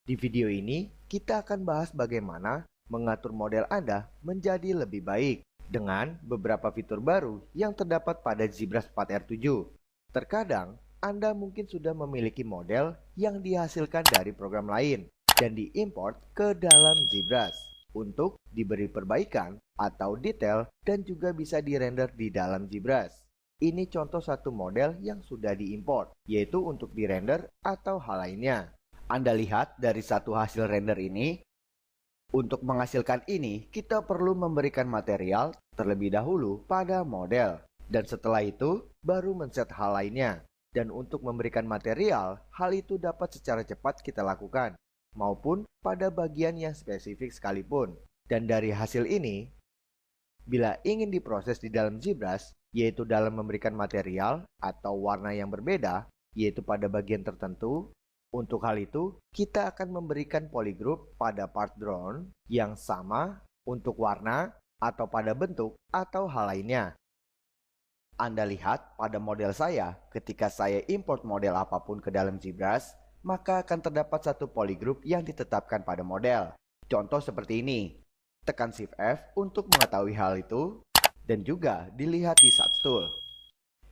Di video ini, kita akan bahas bagaimana mengatur model Anda menjadi lebih baik dengan beberapa fitur baru yang terdapat pada ZBrush 4R7. Terkadang, Anda mungkin sudah memiliki model yang dihasilkan dari program lain dan diimport ke dalam ZBrush untuk diberi perbaikan atau detail dan juga bisa dirender di dalam ZBrush. Ini contoh satu model yang sudah diimport, yaitu untuk dirender atau hal lainnya. Anda lihat dari satu hasil render ini, untuk menghasilkan ini kita perlu memberikan material terlebih dahulu pada model. Dan setelah itu baru men-set hal lainnya. Dan untuk memberikan material, hal itu dapat secara cepat kita lakukan, maupun pada bagian yang spesifik sekalipun. Dan dari hasil ini, bila ingin diproses di dalam ZBrush, yaitu dalam memberikan material atau warna yang berbeda, yaitu pada bagian tertentu, untuk hal itu, kita akan memberikan polygroup pada part drone yang sama untuk warna atau pada bentuk atau hal lainnya. Anda lihat pada model saya, ketika saya import model apapun ke dalam ZBrush, maka akan terdapat satu polygroup yang ditetapkan pada model. Contoh seperti ini. Tekan Shift F untuk mengetahui hal itu, dan juga dilihat di Subtool.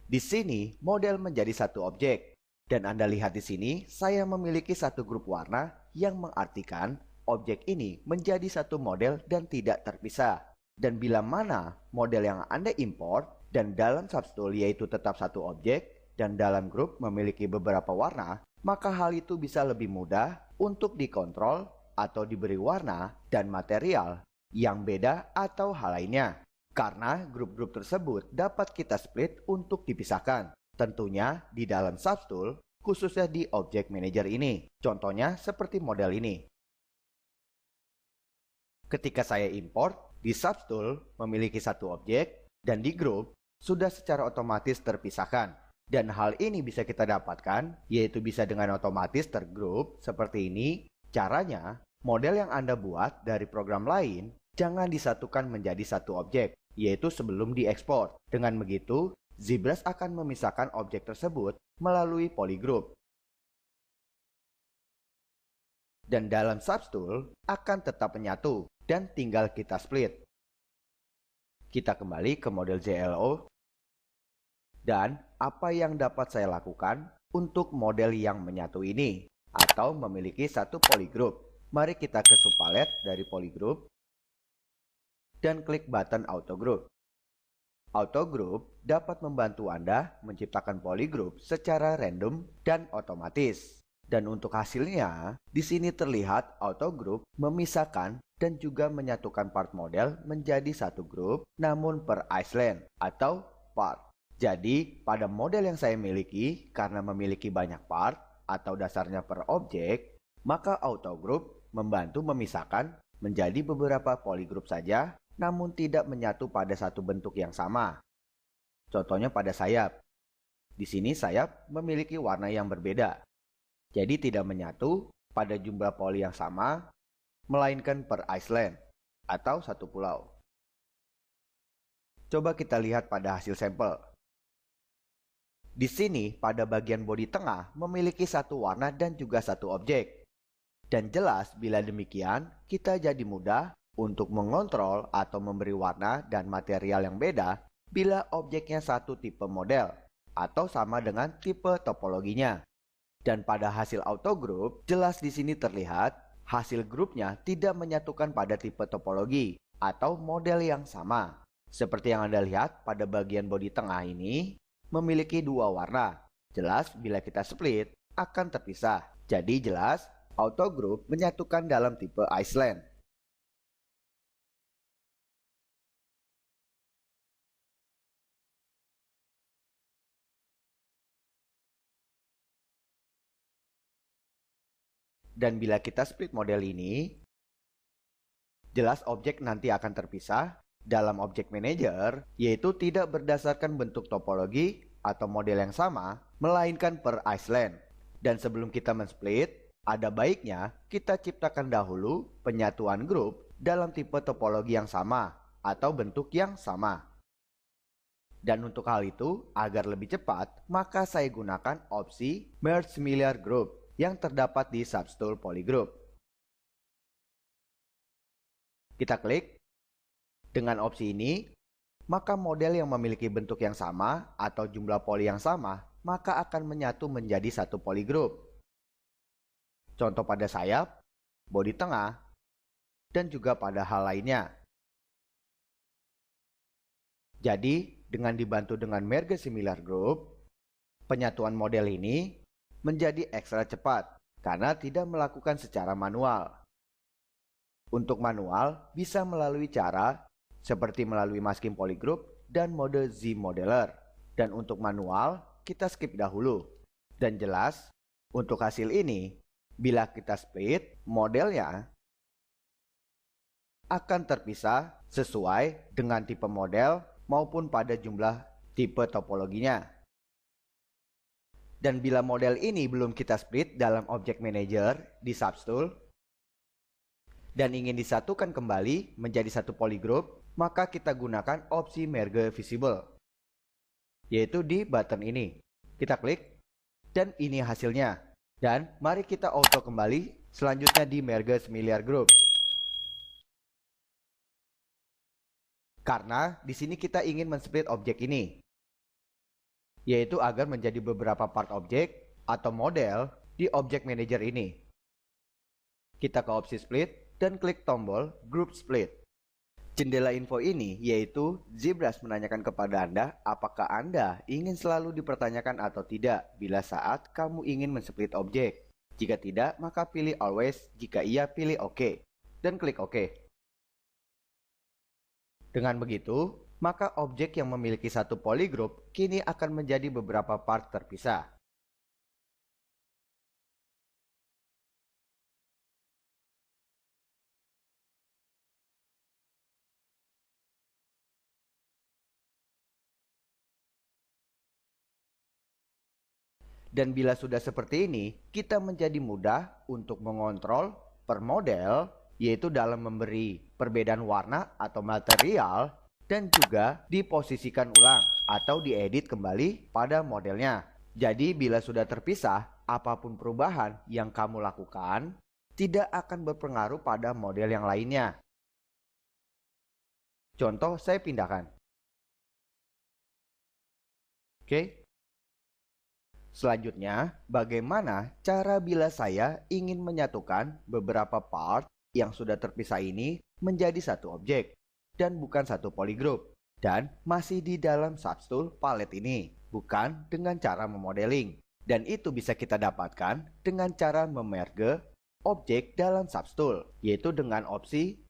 Di sini, model menjadi satu objek. Dan Anda lihat di sini, saya memiliki satu grup warna yang mengartikan objek ini menjadi satu model dan tidak terpisah. Dan bila mana model yang Anda import dan dalam Subtool yaitu tetap satu objek dan dalam grup memiliki beberapa warna, maka hal itu bisa lebih mudah untuk dikontrol atau diberi warna dan material yang beda atau hal lainnya. Karena grup-grup tersebut dapat kita split untuk dipisahkan. Tentunya di dalam Subtool, khususnya di Object Manager ini. Contohnya seperti model ini. Ketika saya import, di Subtool memiliki satu objek, dan di grup sudah secara otomatis terpisahkan. Dan hal ini bisa kita dapatkan, yaitu bisa dengan otomatis tergrup seperti ini. Caranya, model yang Anda buat dari program lain, jangan disatukan menjadi satu objek, yaitu sebelum diekspor. Dengan begitu, ZBrush akan memisahkan objek tersebut melalui polygroup. Dan dalam Subtool akan tetap menyatu dan tinggal kita split. Kita kembali ke model JLO. Dan apa yang dapat saya lakukan untuk model yang menyatu ini atau memiliki satu polygroup. Mari kita ke subpalet dari polygroup dan klik button Auto Group. Auto Group dapat membantu Anda menciptakan polygroup secara random dan otomatis. Dan untuk hasilnya, di sini terlihat Auto Group memisahkan dan juga menyatukan part model menjadi satu grup namun per island atau part. Jadi, pada model yang saya miliki, karena memiliki banyak part atau dasarnya per objek, maka Auto Group membantu memisahkan menjadi beberapa polygroup saja namun tidak menyatu pada satu bentuk yang sama. Contohnya pada sayap. Di sini sayap memiliki warna yang berbeda. Jadi tidak menyatu pada jumlah poli yang sama, melainkan per island atau satu pulau. Coba kita lihat pada hasil sampel. Di sini pada bagian bodi tengah memiliki satu warna dan juga satu objek. Dan jelas bila demikian, kita jadi mudah untuk mengontrol atau memberi warna dan material yang beda bila objeknya satu tipe model atau sama dengan tipe topologinya. Dan pada hasil auto group, jelas di sini terlihat hasil grupnya tidak menyatukan pada tipe topologi atau model yang sama. Seperti yang Anda lihat pada bagian bodi tengah ini memiliki dua warna. Jelas bila kita split akan terpisah. Jadi jelas auto group menyatukan dalam tipe island. Dan bila kita split model ini, jelas objek nanti akan terpisah dalam Object Manager, yaitu tidak berdasarkan bentuk topologi atau model yang sama, melainkan per island. Dan sebelum kita men-split, ada baiknya kita ciptakan dahulu penyatuan grup dalam tipe topologi yang sama atau bentuk yang sama. Dan untuk hal itu, agar lebih cepat, maka saya gunakan opsi Merge Similar Group yang terdapat di Subtool Polygroup. Kita klik. Dengan opsi ini, maka model yang memiliki bentuk yang sama atau jumlah poli yang sama, maka akan menyatu menjadi satu polygroup. Contoh pada sayap, bodi tengah, dan juga pada hal lainnya. Jadi, dengan dibantu dengan merge similar group, penyatuan model ini menjadi ekstra cepat karena tidak melakukan secara manual. Untuk manual, bisa melalui cara seperti melalui masking polygroup dan mode Z modeler. Dan untuk manual, kita skip dahulu. Dan jelas, untuk hasil ini, bila kita split, modelnya akan terpisah sesuai dengan tipe model maupun pada jumlah tipe topologinya. Dan bila model ini belum kita split dalam Object Manager di Substool dan ingin disatukan kembali menjadi satu polygroup, maka kita gunakan opsi Merge Visible, yaitu di button ini. Kita klik, dan ini hasilnya. Dan mari kita auto kembali selanjutnya di Merge Similar Group. Karena di sini kita ingin men-split objek ini, yaitu agar menjadi beberapa part objek atau model di Object Manager ini. Kita ke opsi Split dan klik tombol Group Split. Jendela info ini yaitu ZBrush menanyakan kepada Anda apakah Anda ingin selalu dipertanyakan atau tidak bila saat kamu ingin men-split objek. Jika tidak, maka pilih Always, jika iya pilih OK, dan klik OK. Dengan begitu, maka objek yang memiliki satu polygroup kini akan menjadi beberapa part terpisah. Dan bila sudah seperti ini, kita menjadi mudah untuk mengontrol per model, yaitu dalam memberi perbedaan warna atau material, dan juga diposisikan ulang atau diedit kembali pada modelnya. Jadi bila sudah terpisah, apapun perubahan yang kamu lakukan tidak akan berpengaruh pada model yang lainnya. Contoh, saya pindahkan. Oke. Selanjutnya, bagaimana cara bila saya ingin menyatukan beberapa part yang sudah terpisah ini menjadi satu objek dan bukan satu polygroup, dan masih di dalam Substool palette ini, bukan dengan cara memodeling. Dan itu bisa kita dapatkan dengan cara memerge objek dalam Substool, yaitu dengan opsi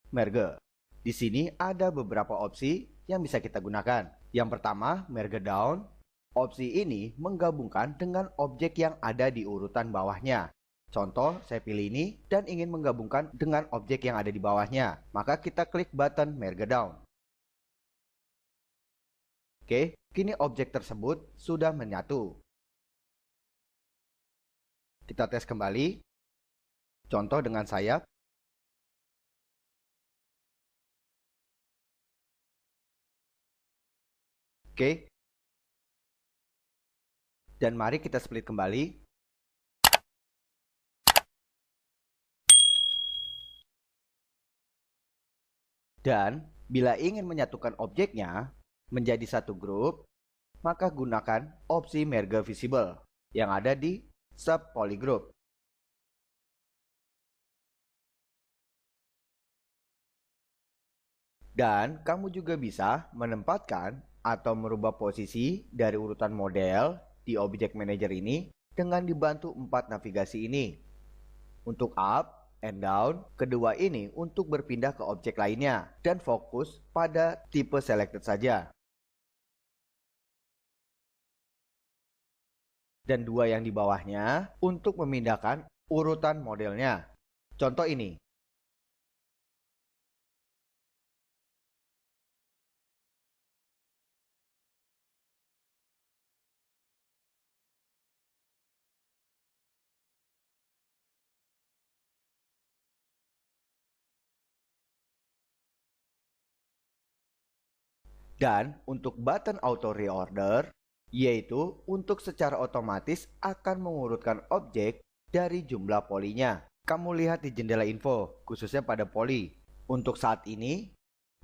merge. Di sini ada beberapa opsi yang bisa kita gunakan. Yang pertama, merge down. Opsi ini menggabungkan dengan objek yang ada di urutan bawahnya. Contoh, saya pilih ini dan ingin menggabungkan dengan objek yang ada di bawahnya. Maka kita klik button Merge Down. Oke, kini objek tersebut sudah menyatu. Kita tes kembali. Contoh dengan sayap. Oke. Dan mari kita split kembali. Dan bila ingin menyatukan objeknya menjadi satu grup, maka gunakan opsi Merge Visible yang ada di Sub Polygroup. Dan kamu juga bisa menempatkan atau merubah posisi dari urutan model di Object Manager ini dengan dibantu 4 navigasi ini. Untuk up and down, kedua ini untuk berpindah ke objek lainnya dan fokus pada tipe selected saja. Dan dua yang di bawahnya untuk memindahkan urutan modelnya. Contoh ini. Dan untuk button auto reorder, yaitu untuk secara otomatis akan mengurutkan objek dari jumlah polinya. Kamu lihat di jendela info, khususnya pada poli. Untuk saat ini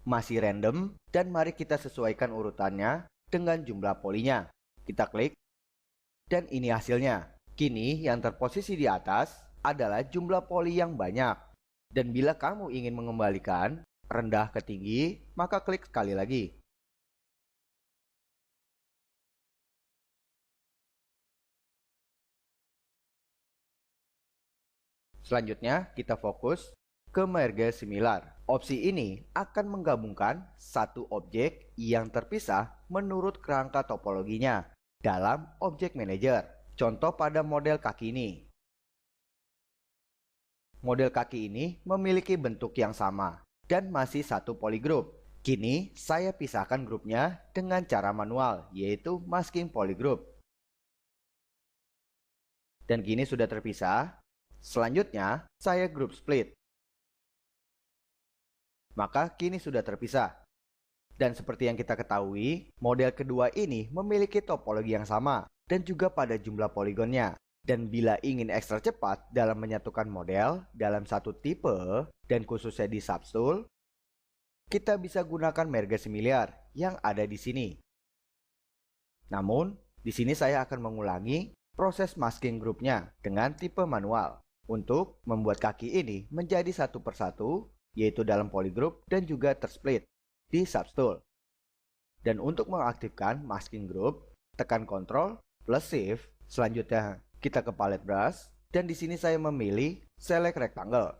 masih random dan mari kita sesuaikan urutannya dengan jumlah polinya. Kita klik dan ini hasilnya. Kini yang terposisi di atas adalah jumlah poli yang banyak. Dan bila kamu ingin mengembalikan rendah ke tinggi, maka klik sekali lagi. Selanjutnya kita fokus ke merge similar. Opsi ini akan menggabungkan satu objek yang terpisah menurut kerangka topologinya dalam objek manager. Contoh pada model kaki ini. Model kaki ini memiliki bentuk yang sama dan masih satu polygroup. Kini saya pisahkan grupnya dengan cara manual, yaitu masking polygroup. Dan kini sudah terpisah. Selanjutnya, saya group split. Maka kini sudah terpisah. Dan seperti yang kita ketahui, model kedua ini memiliki topologi yang sama dan juga pada jumlah poligonnya. Dan bila ingin ekstra cepat dalam menyatukan model dalam satu tipe dan khususnya di subtool, kita bisa gunakan merge similar yang ada di sini. Namun, di sini saya akan mengulangi proses masking grupnya dengan tipe manual untuk membuat kaki ini menjadi satu persatu, yaitu dalam polygroup dan juga tersplit di subtool. Dan untuk mengaktifkan masking group, tekan Ctrl plus Shift. Selanjutnya kita ke palette brush dan di sini saya memilih select rectangle.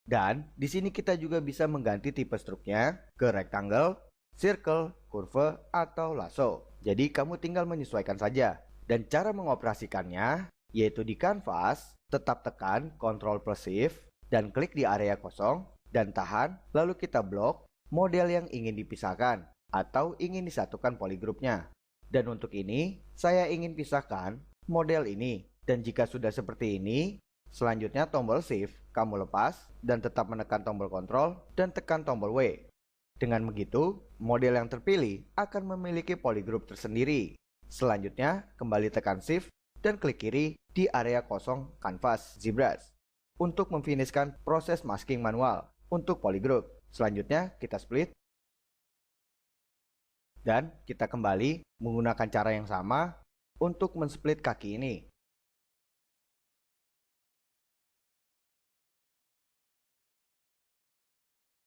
Dan di sini kita juga bisa mengganti tipe struknya ke rectangle, circle, curve, atau lasso. Jadi kamu tinggal menyesuaikan saja. Dan cara mengoperasikannya yaitu di canvas, tetap tekan Ctrl plus Shift dan klik di area kosong dan tahan, lalu kita blok model yang ingin dipisahkan atau ingin disatukan polygroupnya. Dan untuk ini, saya ingin pisahkan model ini. Dan jika sudah seperti ini, selanjutnya tombol Shift kamu lepas dan tetap menekan tombol Ctrl dan tekan tombol W. Dengan begitu, model yang terpilih akan memiliki polygroup tersendiri. Selanjutnya, kembali tekan Shift dan klik kiri di area kosong kanvas ZBrush untuk memfinishkan proses masking manual untuk polygroup. Selanjutnya, kita split dan kita kembali menggunakan cara yang sama untuk men-split kaki ini.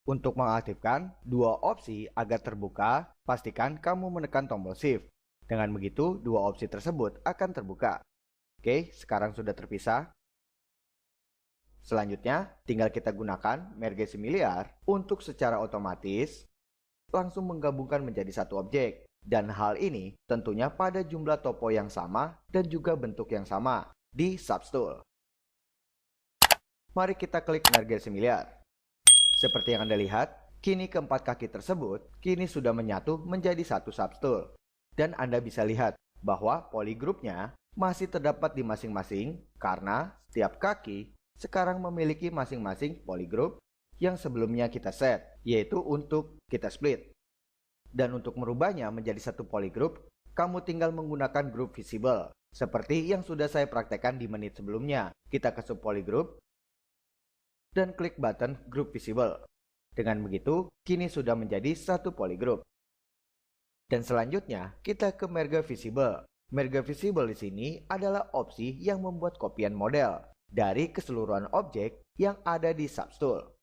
Untuk mengaktifkan dua opsi agar terbuka, pastikan kamu menekan tombol Shift. Dengan begitu, dua opsi tersebut akan terbuka. Oke, sekarang sudah terpisah. Selanjutnya, tinggal kita gunakan merge similar untuk secara otomatis langsung menggabungkan menjadi satu objek. Dan hal ini tentunya pada jumlah topo yang sama dan juga bentuk yang sama di subtool. Mari kita klik merge similar. Seperti yang Anda lihat, kini keempat kaki tersebut kini sudah menyatu menjadi satu subtool. Dan Anda bisa lihat bahwa polygroupnya masih terdapat di masing-masing karena setiap kaki sekarang memiliki masing-masing polygroup yang sebelumnya kita set, yaitu untuk kita split. Dan untuk merubahnya menjadi satu polygroup, kamu tinggal menggunakan group visible. Seperti yang sudah saya praktekkan di menit sebelumnya. Kita ke sub polygroup dan klik button group visible. Dengan begitu, kini sudah menjadi satu polygroup. Dan selanjutnya, kita ke merge visible. Merge visible di sini adalah opsi yang membuat kopian model dari keseluruhan objek yang ada di subtool.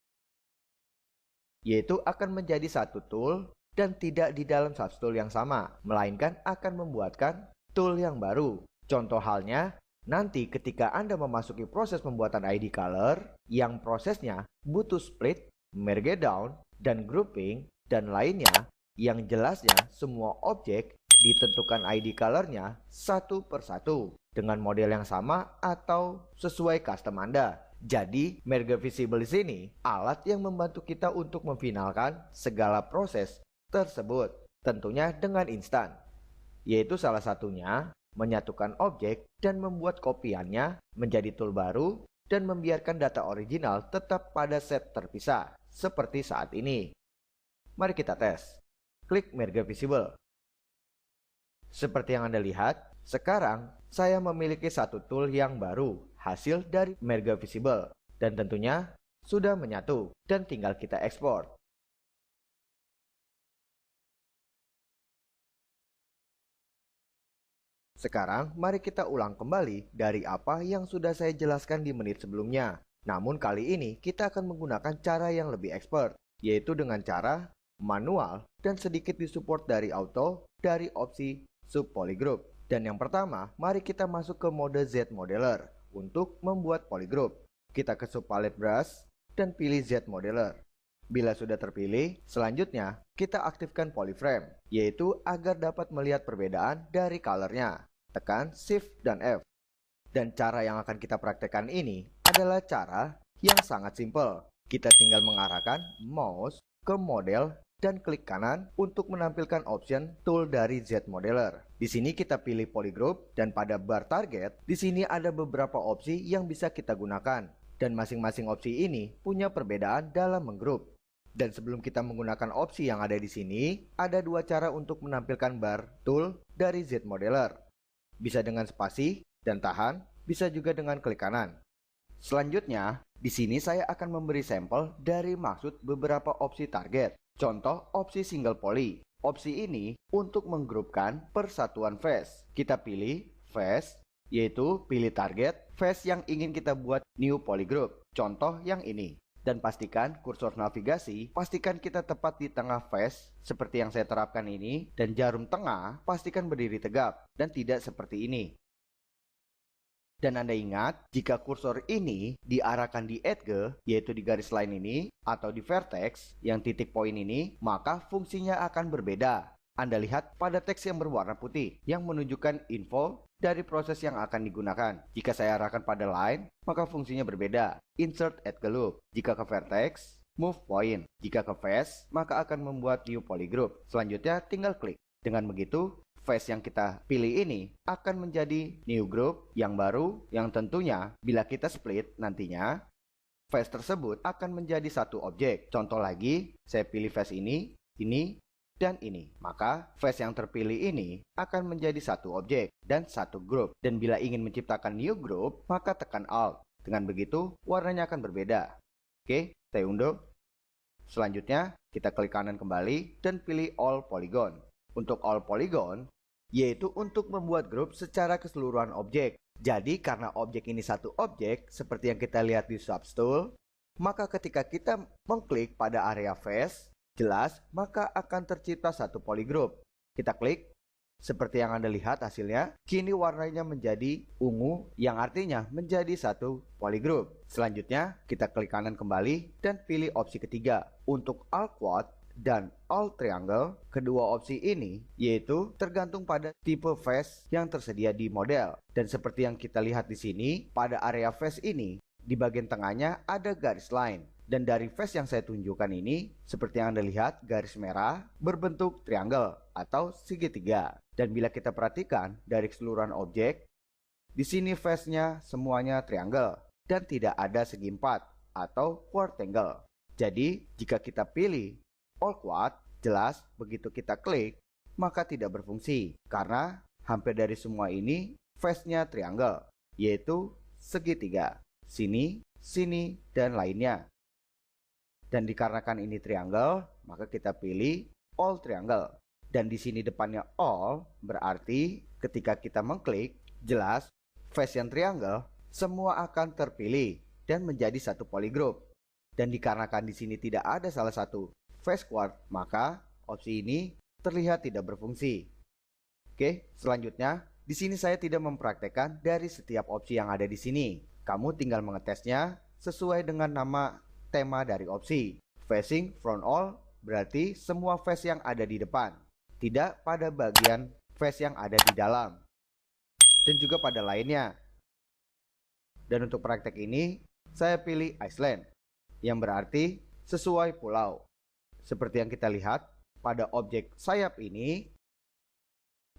Yaitu akan menjadi satu tool dan tidak di dalam subtool yang sama, melainkan akan membuatkan tool yang baru. Contoh halnya, nanti ketika Anda memasuki proses pembuatan ID color, yang prosesnya butuh split, merge down, dan grouping, dan lainnya, yang jelasnya semua objek ditentukan ID colornya satu persatu dengan model yang sama atau sesuai custom Anda. Jadi, merge visible di sini alat yang membantu kita untuk memfinalkan segala proses tersebut, tentunya dengan instan, yaitu salah satunya menyatukan objek dan membuat kopiannya menjadi tool baru dan membiarkan data original tetap pada set terpisah seperti saat ini. Mari kita tes. Klik merge visible. Seperti yang Anda lihat, sekarang saya memiliki satu tool yang baru hasil dari merge visible dan tentunya sudah menyatu dan tinggal kita ekspor. Sekarang mari kita ulang kembali dari apa yang sudah saya jelaskan di menit sebelumnya. Namun kali ini kita akan menggunakan cara yang lebih expert, yaitu dengan cara manual dan sedikit disupport dari auto dari opsi sub polygroup. Dan yang pertama, mari kita masuk ke mode Z Modeler untuk membuat polygroup. Kita ke sub palette brush dan pilih Z Modeler. Bila sudah terpilih, selanjutnya kita aktifkan polyframe, yaitu agar dapat melihat perbedaan dari colornya. Tekan Shift dan F. Dan cara yang akan kita praktekkan ini adalah cara yang sangat simpel. Kita tinggal mengarahkan mouse ke model dan klik kanan untuk menampilkan option tool dari Z Modeler. Di sini kita pilih polygroup dan pada bar target, di sini ada beberapa opsi yang bisa kita gunakan. Dan masing-masing opsi ini punya perbedaan dalam menggroup. Dan sebelum kita menggunakan opsi yang ada di sini, ada dua cara untuk menampilkan bar tool dari Z Modeler. Bisa dengan spasi dan tahan, bisa juga dengan klik kanan. Selanjutnya, di sini saya akan memberi sampel dari maksud beberapa opsi target. Contoh opsi single poly. Opsi ini untuk menggrupkan persatuan face. Kita pilih face, yaitu pilih target face yang ingin kita buat new polygroup. Contoh yang ini. Dan pastikan kursor navigasi, pastikan kita tepat di tengah face seperti yang saya terapkan ini. Dan jarum tengah, pastikan berdiri tegap dan tidak seperti ini. Dan Anda ingat, jika kursor ini diarahkan di edge, yaitu di garis line ini, atau di vertex, yang titik poin ini, maka fungsinya akan berbeda. Anda lihat pada teks yang berwarna putih, yang menunjukkan info dari proses yang akan digunakan. Jika saya arahkan pada line, maka fungsinya berbeda. Insert edge loop. Jika ke vertex, move point. Jika ke face, maka akan membuat new polygroup. Selanjutnya tinggal klik. Dengan begitu, face yang kita pilih ini akan menjadi new group yang baru, yang tentunya bila kita split nantinya, face tersebut akan menjadi satu objek. Contoh lagi, saya pilih face ini, dan ini. Maka face yang terpilih ini akan menjadi satu objek dan satu grup. Dan bila ingin menciptakan new group, maka tekan Alt. Dengan begitu, warnanya akan berbeda. Oke, saya unduh. Selanjutnya, kita klik kanan kembali dan pilih All Polygon. Untuk All Polygon, yaitu untuk membuat grup secara keseluruhan objek. Jadi karena objek ini satu objek, seperti yang kita lihat di Subtool, maka ketika kita mengklik pada area face, jelas maka akan tercipta satu polygroup. Kita klik, seperti yang Anda lihat hasilnya, kini warnanya menjadi ungu yang artinya menjadi satu polygroup. Selanjutnya, kita klik kanan kembali dan pilih opsi ketiga. Untuk All Quad dan All Triangle, kedua opsi ini yaitu tergantung pada tipe face yang tersedia di model. Dan seperti yang kita lihat di sini, pada area face ini, di bagian tengahnya ada garis line. Dan dari face yang saya tunjukkan ini, seperti yang Anda lihat, garis merah berbentuk triangle atau segitiga. Dan bila kita perhatikan dari keseluruhan objek, di sini face-nya semuanya triangle dan tidak ada segi empat atau quartangle. Jadi, jika kita pilih All Quad, jelas begitu kita klik, maka tidak berfungsi karena hampir dari semua ini face-nya triangle, yaitu segitiga, sini, sini, dan lainnya. Dan dikarenakan ini triangle, maka kita pilih All Triangle. Dan di sini depannya All berarti ketika kita mengklik, jelas face yang triangle semua akan terpilih dan menjadi satu polygroup. Dan dikarenakan di sini tidak ada salah satu face quad, maka opsi ini terlihat tidak berfungsi. Oke, selanjutnya di sini saya tidak mempraktekkan dari setiap opsi yang ada di sini. Kamu tinggal mengetesnya sesuai dengan nama tema dari opsi. Facing front all berarti semua face yang ada di depan, tidak pada bagian face yang ada di dalam, dan juga pada lainnya. Dan untuk praktek ini saya pilih Iceland, yang berarti sesuai pulau. Seperti yang kita lihat pada objek sayap ini,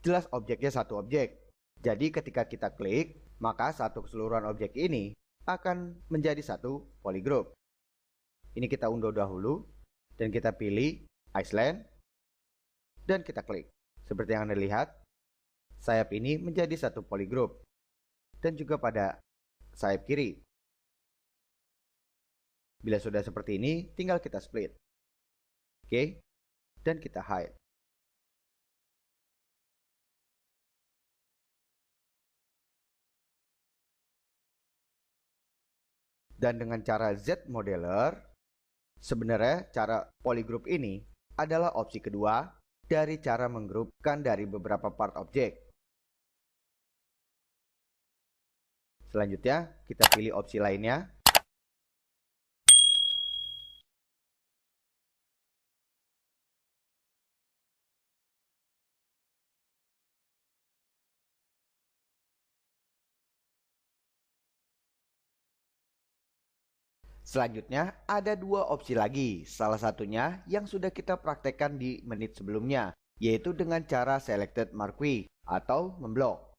jelas objeknya satu objek. Jadi ketika kita klik, maka satu keseluruhan objek ini akan menjadi satu polygroup. Ini kita unduh dahulu dan kita pilih Iceland dan kita klik. Seperti yang Anda lihat, sayap ini menjadi satu polygroup dan juga pada sayap kiri. Bila sudah seperti ini, tinggal kita split. Oke, dan kita hide. Dan dengan cara Z Modeler, sebenarnya cara polygroup ini adalah opsi kedua dari cara menggrupkan dari beberapa part objek. Selanjutnya, kita pilih opsi lainnya. Selanjutnya, ada dua opsi lagi. Salah satunya yang sudah kita praktekkan di menit sebelumnya, yaitu dengan cara selected marquee atau memblok.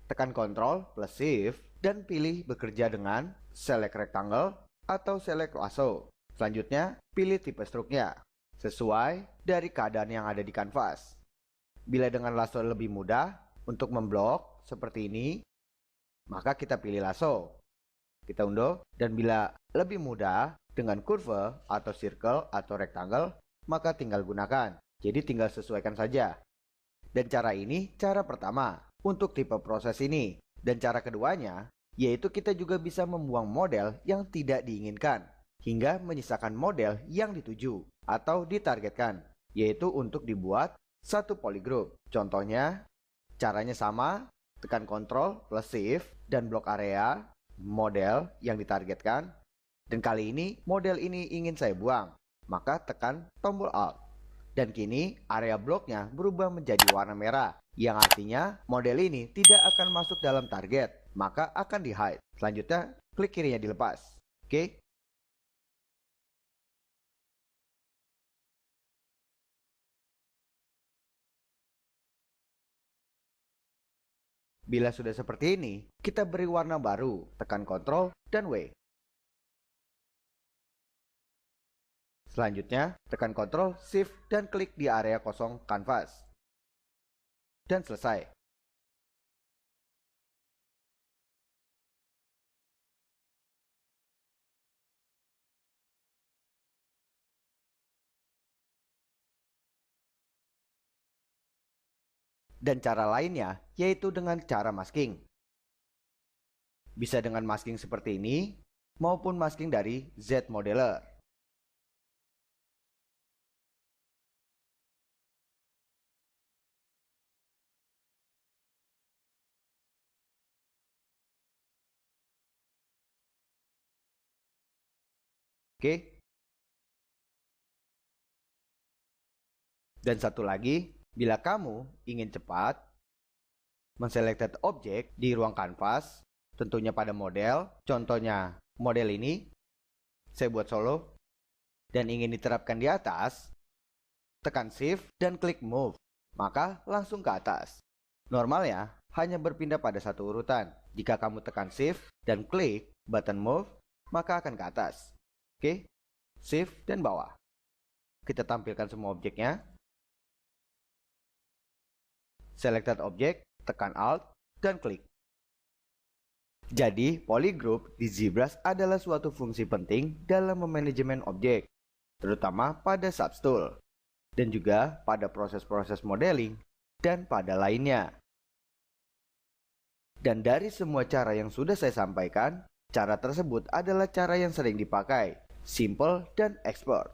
Tekan Ctrl plus Shift dan pilih bekerja dengan select rectangle atau select lasso. Selanjutnya, pilih tipe stroke-nya sesuai dari keadaan yang ada di kanvas. Bila dengan lasso lebih mudah untuk memblok seperti ini, maka kita pilih lasso. Kita unduh, dan bila lebih mudah dengan kurva atau circle atau rectangle, maka tinggal gunakan. Jadi tinggal sesuaikan saja. Dan cara ini cara pertama untuk tipe proses ini. Dan cara keduanya, yaitu kita juga bisa membuang model yang tidak diinginkan, hingga menyisakan model yang dituju atau ditargetkan, yaitu untuk dibuat satu polygroup. Contohnya, caranya sama, tekan Ctrl plus Shift dan blok area model yang ditargetkan, dan kali ini model ini ingin saya buang, maka tekan tombol Alt, dan kini area bloknya berubah menjadi warna merah, yang artinya model ini tidak akan masuk dalam target, maka akan di hide. Selanjutnya klik kirinya dilepas. Oke. Bila sudah seperti ini, kita beri warna baru, tekan Ctrl dan W. Selanjutnya, tekan Ctrl, Shift, dan klik di area kosong kanvas. Dan selesai. Dan cara lainnya, yaitu dengan cara masking. Bisa dengan masking seperti ini, maupun masking dari Z Modeler. Oke. Dan satu lagi, bila kamu ingin cepat menselected objek di ruang kanvas, tentunya pada model, contohnya model ini, saya buat solo, dan ingin diterapkan di atas, tekan Shift dan klik Move, maka langsung ke atas. Normalnya, hanya berpindah pada satu urutan. Jika kamu tekan Shift dan klik button Move, maka akan ke atas. Oke, Shift dan bawah. Kita tampilkan semua objeknya. Selected object, tekan Alt, dan klik. Jadi, polygroup di ZBrush adalah suatu fungsi penting dalam memanajemen objek, terutama pada subtool, dan juga pada proses-proses modeling, dan pada lainnya. Dan dari semua cara yang sudah saya sampaikan, cara tersebut adalah cara yang sering dipakai, simple dan expert.